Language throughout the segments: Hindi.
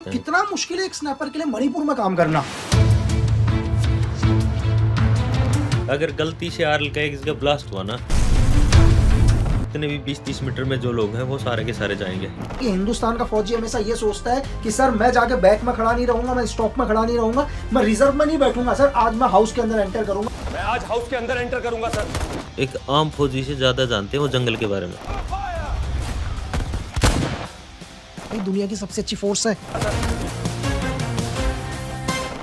हैं। कितना मुश्किल है एक स्नैपर के लिए मणिपुर में काम करना। अगर गलती से आर का एक जगह ब्लास्ट हुआ ना, इतने भी 20-30 मीटर में जो लोग हैं वो सारे के सारे जाएंगे। कि हिंदुस्तान का फौजी हमेशा ये सोचता है कि सर मैं जाके बैक में खड़ा नहीं रहूंगा, मैं स्टॉप में खड़ा नहीं रहूंगा, मैं रिजर्व में नहीं बैठूंगा सर, आज मैं हाउस के अंदर एंटर करूंगा। मैं आज हाउस के अंदर एंटर करूंगा सर। एक आम फौजी से ज्यादा जानते हैं वो जंगल के बारे में। ये दुनिया की सबसे अच्छी फोर्स है,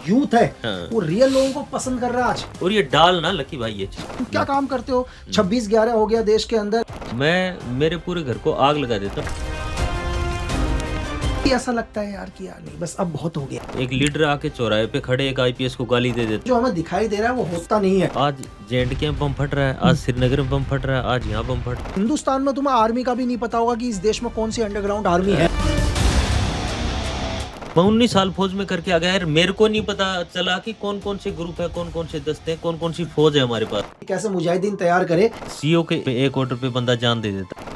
यूथ है। हाँ। वो रियल लोगों को पसंद कर रहा है आज। और ये डाल ना लकी भाई ये चीज। तुम क्या काम करते हो? 26/11 हो गया देश के अंदर, मैं मेरे पूरे घर को आग लगा देता हूँ। ऐसा लगता है यार कि यार नहीं बस अब बहुत हो गया। एक लीडर आके चौराहे पे खड़े एक आईपीएस को गाली दे देता। जो हमें दिखाई दे रहा है वो होता नहीं है। आज जेएंडके में बम फट रहा है, आज श्रीनगर में बम फट रहा है, आज यहाँ बम फट। हिंदुस्तान में तुम्हें आर्मी का भी नहीं पता होगा कि इस देश में कौन सी अंडरग्राउंड आर्मी है। मैं 19 साल फौज में करके आ गया यार, मेरे को नहीं पता चला कि कौन कौन से ग्रुप है, कौन कौन से दस्ते हैं, कौन कौन सी फौज है हमारे पास। कैसे मुजाहिदीन तैयार करे। सीओ के एक ऑर्डर पे बंदा जान दे देता।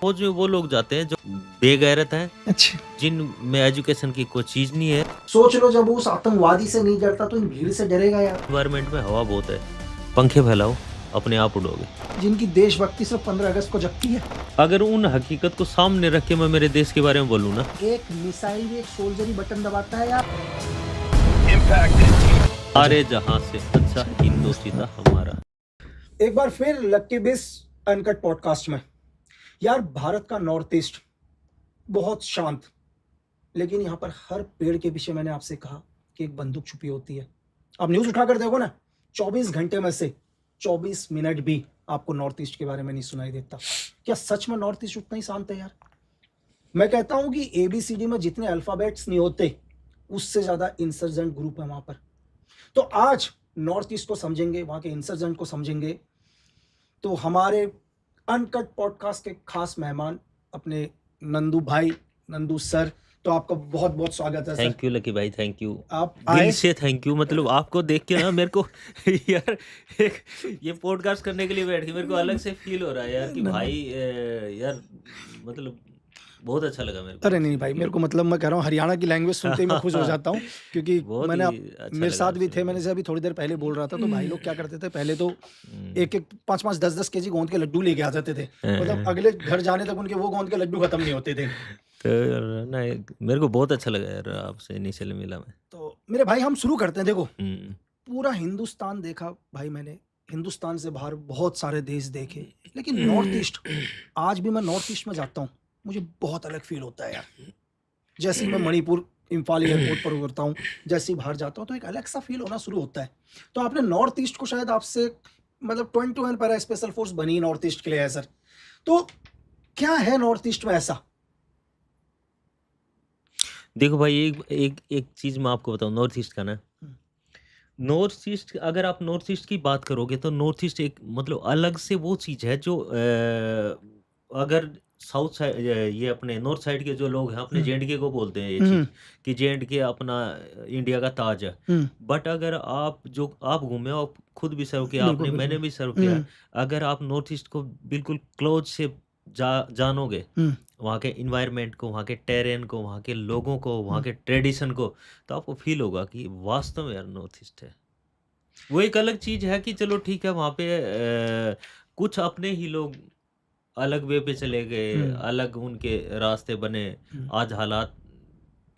फौज में वो लोग जाते हैं जो बेगैरत हैं, अच्छा, जिनमें एजुकेशन की कोई चीज नहीं है। सोच लो जब वो उस आतंकवादी से नहीं डरता तो इन भीड़ से डरेगा यार। एनवायरमेंट में हवा बहुत है, पंखे फैलाओ अपने आप उड़ोगे। जिनकी देशभक्ति सिर्फ 15 अगस्त को जगती है। अगर उन हकीकत को सामने रख के मैं मेरे देश के बारे में बोलूँ ना, एक मिसाइल भी एक सोल्जर ही बटन दबाता है यार। सारे जहां से अच्छा हिंदुस्तान हमारा। एक बार फिर लक्की बिस अनकट पॉडकास्ट में। यार भारत का नॉर्थ ईस्ट बहुत शांत, लेकिन यहाँ पर हर पेड़ के पीछे मैंने आपसे कहा कि एक बंदूक छुपी होती है। आप न्यूज उठाकर देखो ना, 24 घंटे में से 24 मिनट भी आपको नॉर्थ ईस्ट के बारे में नहीं सुनाई देता। क्या सच में नॉर्थ ईस्ट उतना ही शांत है यार? मैं कहता हूं कि ABCD में जितने अल्फाबेट्स नहीं होते उससे ज्यादा इंसर्जेंट ग्रुप है वहां पर। तो आज नॉर्थ ईस्ट को समझेंगे, वहां के इंसर्जेंट को समझेंगे। तो हमारे अनकट पॉडकास्ट के खास मेहमान अपने नंदू भाई, नंदू सर, तो आपका बहुत बहुत स्वागत है सर। थैंक यू लकी भाई, थैंक यू, आप दिल आए। से थैंक यू। मतलब आपको देख के ना मेरे को यार एक ये पॉडकास्ट करने के लिए बैठ के मेरे को अलग से फील हो रहा है यार कि भाई यार मतलब बहुत अच्छा लगा मेरे को। अरे नहीं भाई, मेरे को मतलब मैं कह रहा हूँ हरियाणा की लैंग्वेज सुनते ही मैं खुश हो जाता हूँ, क्योंकि बहुत मैंने ही अच्छा मेरे लगा साथ भी आपसे। थे। मैंने जैसे अभी थोड़ी देर पहले बोल रहा था, तो भाई लोग क्या करते थे पहले तो 1-1, 5-5, 10-10 केजी गोंद के लड्डू लेके आ जाते थे। मतलब अगले घर जाने तक उनके वो गोंद के लड्डू खत्म नहीं होते थे। तो ना मेरे को बहुत अच्छा लगा यार आपसे इनिशियली मिला मैं। तो मेरे भाई हम शुरू करते हैं। देखो हम्म, पूरा हिंदुस्तान देखा भाई मैंने, हिंदुस्तान से बाहर बहुत सारे देश देखे, लेकिन नॉर्थ ईस्ट, आज भी मैं नॉर्थ ईस्ट में जाता हूँ मुझे बहुत अलग फील होता है यार। जैसे ही मैं मणिपुर इम्फाल एयरपोर्ट पर उतरता हूँ, जैसे ही बाहर जाता हूँ तो एक अलग सा फील होना शुरू होता है। तो आपने नॉर्थ ईस्ट को शायद आपसे मतलब 21 पैरा स्पेशल फोर्स बनी नॉर्थ ईस्ट के लिए है सर। तो क्या है नॉर्थ ईस्ट में ऐसा? देखो भाई एक एक एक चीज मैं आपको बताऊं नॉर्थ ईस्ट का ना। नॉर्थ ईस्ट, अगर आप नॉर्थ ईस्ट की बात करोगे तो नॉर्थ ईस्ट एक मतलब अलग से वो चीज है जो अगर साउथ साइड ये अपने नॉर्थ साइड के जो लोग हैं अपने जेएंडके को बोलते हैं ये चीज कि जेएंडके अपना इंडिया का ताज है। बट अगर आप घूमे हो, आप खुद भी सर्व किया बिल्कुल, आपने, मैंने बिल्कुल। भी सर्व किया है। अगर आप नॉर्थ ईस्ट को बिल्कुल क्लोज से जानोगे, वहाँ के इन्वायरमेंट को, वहाँ के टेरेन को, वहाँ के लोगों को, वहाँ के ट्रेडिशन को, तो आपको फील होगा कि वास्तव में यार नॉर्थ ईस्ट है। वो एक अलग चीज है कि चलो ठीक है वहाँ पे कुछ अपने ही लोग अलग वे पे चले गए, अलग उनके रास्ते बने। आज हालात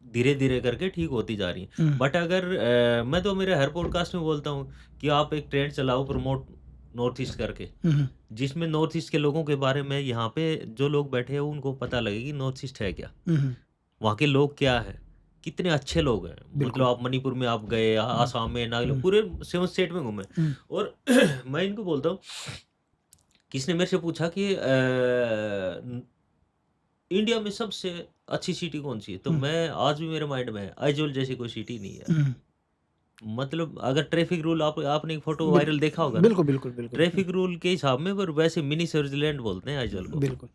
धीरे धीरे करके ठीक होती जा रही हैं। बट अगर मैं तो मेरे हर पॉडकास्ट में बोलता हूँ कि आप एक ट्रेंड चलाओ प्रमोट नॉर्थ ईस्ट करके, जिसमें नॉर्थ ईस्ट के लोगों के बारे में यहाँ पे जो लोग बैठे हैं उनको पता लगे कि नॉर्थ ईस्ट है क्या, वहाँ के लोग क्या है, कितने अच्छे लोग हैं। मतलब आप मणिपुर में आप गए, आसाम में, नागालैंड, पूरे 7 स्टेट में घूमे। और मैं इनको बोलता हूँ, किसने मेरे से पूछा कि इंडिया में सबसे अच्छी सिटी कौन सी है, तो मैं आज भी मेरे माइंड में है आइजोल जैसी कोई सिटी नहीं है। मतलब अगर ट्रैफिक रूल आपने एक फोटो वायरल देखा होगा ना, बिल्कुल बिल्कुल बिल्कुल ट्रैफिक रूल के हिसाब में, पर वैसे मिनी स्विट्जरलैंड बोलते हैं आइजोल को। बिल्कुल।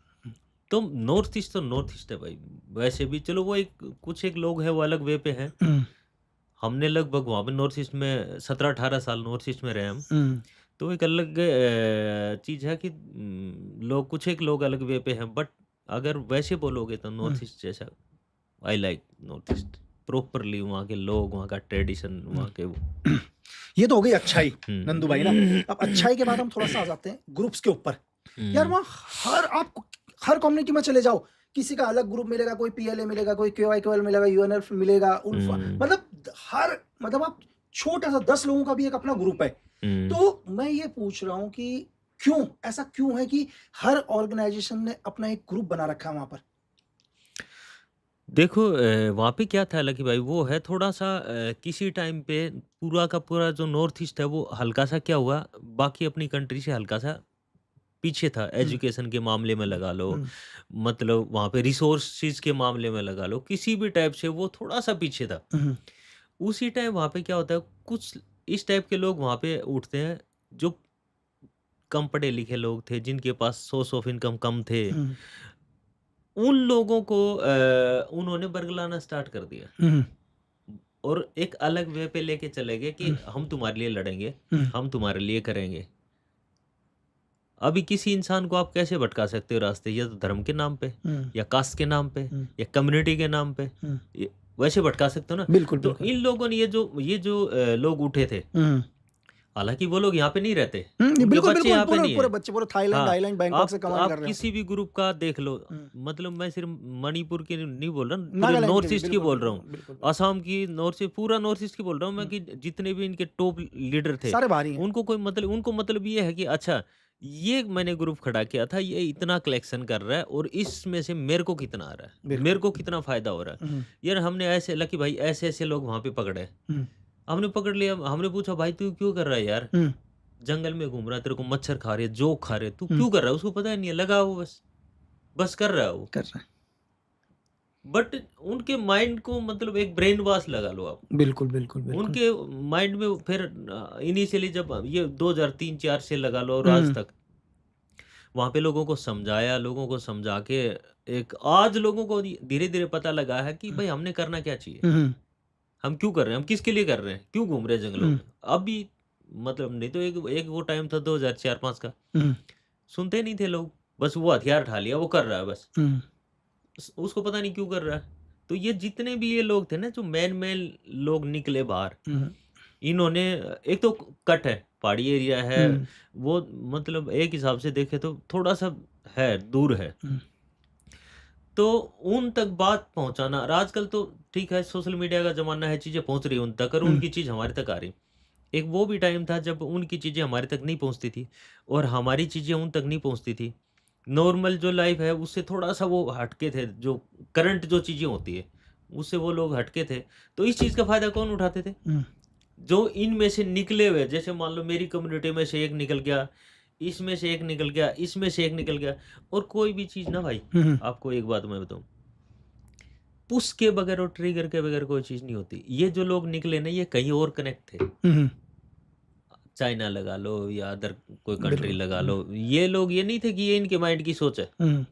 तो नॉर्थ ईस्ट तो नॉर्थ ईस्ट है भाई। वैसे भी चलो वो कुछ एक लोग हैं वो अलग वे पे हैं। हमने लगभग वहाँ पे नॉर्थ ईस्ट में 17-18 साल नॉर्थ ईस्ट में रहे हम। तो एक अलग चीज है कि कुछ एक लोग अलग वे पे हैं। बट अगर वैसे बोलोगे तो हम्म, नॉर्थ ईस्ट जैसा, I like north east properly, वहाँ के लोग, वहाँ का ट्रेडिशन, हम्म। वहाँ के ये तो हो गई अच्छाई नंदू भाई ना। हम्म अब अच्छाई के बाद हम थोड़ा सा आ जाते हैं ग्रुप्स के ऊपर। यार हम्म, वहाँ हर कम्युनिटी में चले जाओ, किसी का अलग ग्रुप मिलेगा, कोई पीएलए मिलेगा, कोई क्यूआई मिलेगा, यूएनएफ मिलेगा, उल्फा, हम्म, मतलब मतलब आप छोटा सा 10 लोगों का भी एक अपना ग्रुप है। हम्म। तो मैं ये पूछ रहा हूँ कि ऐसा क्यों है कि हर ऑर्गेनाइजेशन ने अपना एक ग्रुप बना रखा है वहां पर? देखो वहाँ पे क्या था लकी भाई, वो है थोड़ा सा किसी टाइम पे पूरा का पूरा जो नॉर्थ ईस्ट है वो हल्का सा क्या हुआ, बाकी अपनी कंट्री से हल्का सा पीछे था, हम्म, एजुकेशन के मामले में लगा लो, हम्म, मतलब वहाँ पे रिसोर्सेज के मामले में लगा लो, किसी भी टाइप से वो थोड़ा सा पीछे था। हम्म, उसी टाइम वहाँ पे क्या होता है, कुछ इस टाइप के लोग वहाँ पे उठते हैं जो कम पढ़े लिखे लोग थे, जिनके पास सोर्स ऑफ इनकम कम थे, हम्म, उन लोगों को उन्होंने बरगलाना स्टार्ट कर दिया हम्म, और एक अलग वे पे लेके चले गए कि हम्म, हम तुम्हारे लिए लड़ेंगे, हम्म, हम तुम्हारे लिए करेंगे। अभी किसी इंसान को आप कैसे भटका सकते हो रास्ते, या तो धर्म के नाम पे, हम्म, या कास्ट के नाम पे, हम्म, या कम्युनिटी के नाम पे, हम्म, वैसे भटका सकते हो ना। बिल्कुल तो बिल्कुल। इन लोगों ने ये जो लोग उठे थे, हम्म, हालांकि वो लोग यहाँ पे नहीं रहते, बिल्कुल उनके बच्चे बिल्कुल, यहाँ पे पूरे नहीं पूरे है। बच्चे पूरे थाईलैंड हाँ, आइलैंड बैंकॉक से कमाल कर आप रहे किसी होंगे। भी ग्रुप का देख लो, हम्म, मतलब मैं सिर्फ मणिपुर की नहीं बोल रहा, पूरे नागालैंड के नॉर्थ भी ईस्ट की बिल्कुल बोल रहा बिल्कुल हूँ, बिल्कुल बिल्कुल। असम की, नॉर्थ ईस्ट, पूरा नॉर्थ ईस्ट की बोल रहा हूँ मैं, हम्म, कि जितने भी इनके टॉप लीडर थे, सारे बाहरी हैं। उनको मतलब ये है कि अच्छा, ये मैंने ग्रुप खड़ा किया था, ये इतना कलेक्शन कर रहा है और इसमें से मेरे को कितना आ रहा है, बिल्कुल। मेरे को कितना फायदा हो रहा है। हम्म, यार हमने ऐसे लकी भाई ऐसे ऐसे लोग वहां पे पकड़े, हम्म, हमने पकड़ लिया, हमने पूछा भाई तू क्यों कर रहा है यार, हम्म, जंगल में घूम रहा है, तेरे को मच्छर खा रहे, जोक खा रहे, तू हम्म, क्यों कर रहा है, उसको पता ही नहीं है, लगा वो बस बस कर रहा है वो। कर रहे बट उनके माइंड को मतलब एक ब्रेन वॉश लगा लो आप, हैं। बिल्कुल बिल्कुल बिल्कुल। उनके माइंड में फिर इनिशियली जब ये 2003-4 से लगा लो और आज हम्म, तक वहाँ पे लोगों को समझाया, लोगों को समझा के एक आज लोगों को धीरे धीरे पता लगा है कि भाई हमने करना क्या चाहिए, हम्म, हम क्यों कर रहे हैं, हम किसके लिए कर रहे हैं, क्यों घूम रहे हैं जंगलों हम्म, में। अभी मतलब नहीं तो एक एक वो टाइम था 2004-5 का, हम्म, सुनते नहीं थे लोग, बस वो हथियार उठा लिया, वो कर रहा है बस, हम्म, उसको पता नहीं क्यों कर रहा है। तो ये जितने भी ये लोग थे ना, जो मेन लोग निकले बाहर, हम्म, इन्होंने एक तो कट है, पहाड़ी एरिया है, हम्म, वो मतलब एक हिसाब से देखे तो थोड़ा सा है, दूर है, हम्म, तो उन तक बात पहुंचाना, और आजकल तो ठीक है सोशल मीडिया का ज़माना है, चीज़ें पहुंच रही हैं उन तक और हम्म, उनकी चीज़ हमारे तक आ रही। एक वो भी टाइम था जब उनकी चीज़ें हमारे तक नहीं पहुंचती थी और हमारी चीज़ें उन तक नहीं पहुंचती थी। नॉर्मल जो लाइफ है उससे थोड़ा-सा वो हटके थे, जो करंट जो चीज़ें होती है, उससे वो लोग हटके थे। तो इस चीज़ का फ़ायदा कौन उठाते थे? हम्म, जो इनमें से निकले हुए, जैसे मान लो मेरी कम्युनिटी में से एक निकल गया, इसमें से एक निकल गया, इसमें से एक निकल गया, और कोई भी चीज़ ना भाई, हम्म, आपको एक बात मैं बताऊँ, पुश के बगैर और ट्रिगर के बगैर कोई चीज़ नहीं होती। ये जो लोग निकले ना, ये कहीं और कनेक्ट थे। हम्म, चाइना लगा लो या अदर कोई कंट्री बिल्कुल। लगा लो, ये लोग ये नहीं थे कि ये इनके माइंड की सोच है। हम्म,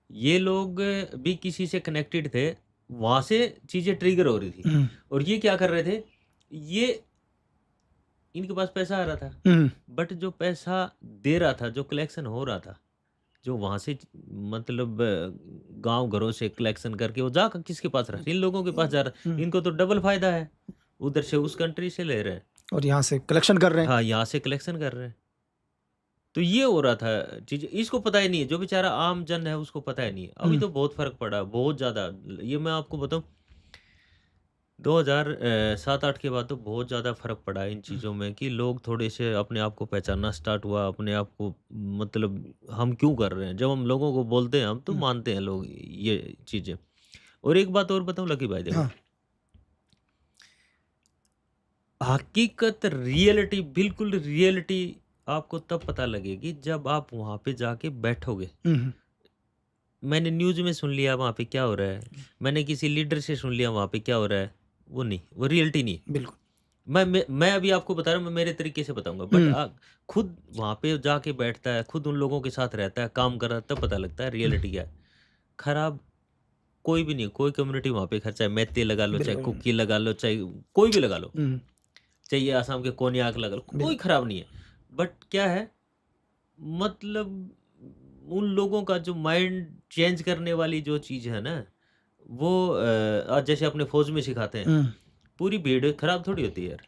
ये लोग भी किसी से कनेक्टेड थे, वहाँ से चीज़ें ट्रिगर हो रही थी। हम्म, और ये क्या कर रहे थे, ये इनके पास पैसा आ रहा था, हम्म, बट जो पैसा दे रहा था, जो कलेक्शन हो रहा था, जो वहाँ से मतलब गाँव घरों से कलेक्शन करके वो जा किसके पास रहा, इन लोगों के पास जा रहा, हम्म, इनको तो डबल फायदा है, उधर से उस कंट्री से ले रहे हैं, और यहाँ से कलेक्शन कर रहे हैं। हाँ यहाँ से कलेक्शन कर रहे हैं। तो ये हो रहा था चीज़, इसको पता ही नहीं है, जो बेचारा आम जन है उसको पता ही नहीं है। अभी हम्म, तो बहुत फ़र्क पड़ा, बहुत ज़्यादा। ये मैं आपको बताऊँ, 2007-8 के बाद तो बहुत ज़्यादा फ़र्क पड़ा है इन चीज़ों में, कि लोग थोड़े से अपने आप को पहचानना स्टार्ट हुआ, अपने आप को मतलब हम क्यों कर रहे हैं। जब हम लोगों को बोलते हैं हम तो हम्म, मानते हैं लोग ये चीज़ें। और एक बात और बताऊँ लकी भाई, देखो हाँ, हकीकत, रियलिटी, बिल्कुल रियलिटी आपको तब पता लगेगी जब आप वहाँ पे जाके बैठोगे। हम्म, मैंने न्यूज़ में सुन लिया वहाँ पे क्या हो रहा है, मैंने किसी लीडर से सुन लिया वहाँ पे क्या हो रहा है, वो नहीं, वो रियलिटी नहीं है। बिल्कुल। मैं अभी आपको बता रहा हूँ, मैं मेरे तरीके से बताऊँगा, बट हम्म, खुद वहाँ पे जाके बैठता है, खुद उन लोगों के साथ रहता है, काम कर रहा है, तब पता लगता है रियलिटी क्या है। खराब कोई भी नहीं, कोई कम्युनिटी वहाँ पे चाहे मैते लगा लो, चाहे बिल्कुल। कुकी लगा लो, चाहे कोई भी लगा लो, हम्म, चाहे ये आसाम के कोन्याक लगा लो, कोई बिल्कुल। खराब नहीं है। बट क्या है, मतलब उन लोगों का जो माइंड चेंज करने वाली जो चीज़ है ना, वो आज जैसे अपने फ़ौज में सिखाते हैं, हुँ। पूरी भीड़ खराब थोड़ी होती है यार।